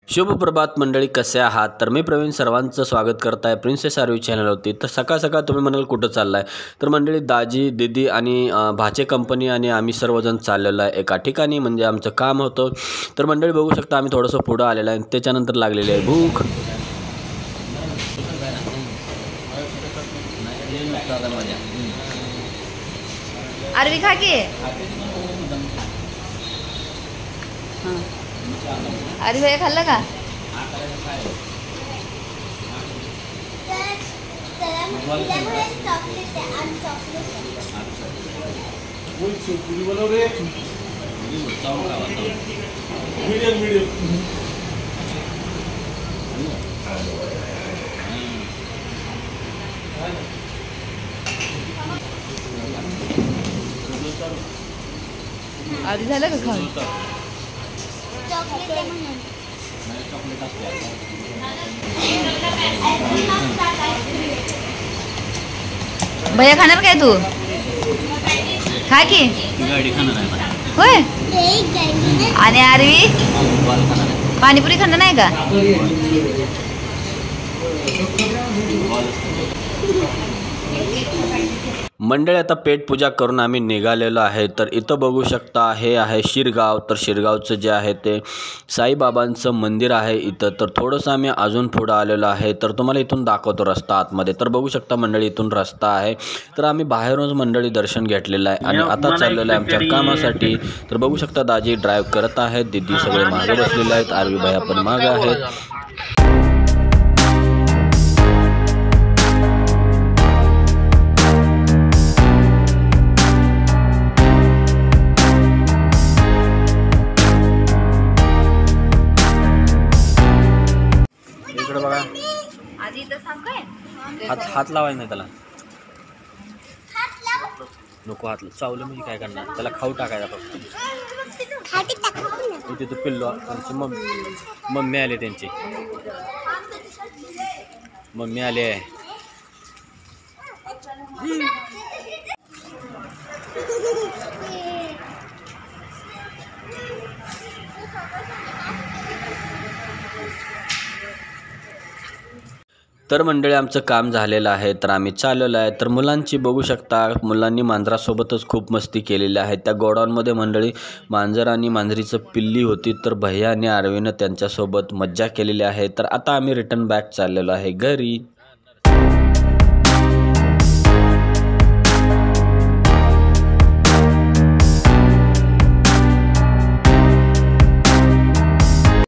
शुभ प्रभात मंडळी, कसे आहात? तर मी प्रवीण सर्वांचं स्वागत करत आहे प्रिन्सेस आरवी चॅनलवरती। तर सकाळ सकाळ तुम्ही म्हणाल कुठं चाललाय, तर मंडळी दाजी दीदी आणि भाचे कंपनी आणि आम्ही सर्वजण चाललेलो आहे एका ठिकाणी, म्हणजे आमचं काम होतं। तर मंडळी बघू शकता आम्ही थोडंसं पुढं आलेलं आहे, त्याच्यानंतर लागलेली आहे भूक। आरवी खा की आरवी भैया खाल्लं का? आधी झालं का खाऊन? भैया खाणार काय तू? खा की होय। आणि आरवी पाणीपुरी खाणार नाही का? मंडळी आता पेट पूजा करून आम्ही निघालेलो आहे। तर इथं बघू शकता हे आहे शिरगाव। तर शिरगावचं जे आहे ते साईबाबांचं मंदिर आहे इथं। तर थोडंसं आम्ही अजून पुढं आलेलो आहे, तर तुम्हाला इथून दाखवतो रस्ता आतमध्ये। तर बघू शकता मंडळी इथून रस्ता आहे। तर आम्ही बाहेरूनच मंडळी दर्शन घेतलेलं आहे आणि आता चाललेलं आहे आमच्या कामासाठी। तर बघू शकता दाजी ड्राईव्ह करत आहेत, दीदी सगळे मागे बसलेले आहेत, आरवी भैया पण मागे आहेत। इकडे बघा, आधी इथं थांब काय? हात लावायला नाही त्याला, नको हात चावलं म्हणजे काय करणार, त्याला खाऊ टाकायचा फक्त। तिथं पिल्लो त्यांची मम्मी आले, त्यांची मम्मी आले। तर मंडळी आमचं काम झालेलं आहे, तर आम्ही चाललेलो आहे। तर मुलांची बघू शकता, मुलांनी मांजरासोबतच खूप मस्ती केलेली आहे। त्या गोडाऊनमध्ये मंडळी मांजर आणि मांजरीचं पिल्ली होती, तर भैया आणि आरवीनं त्यांच्यासोबत मज्जा केलेली आहे। तर आता आम्ही रिटर्न बॅक चाललेलो आहे घरी।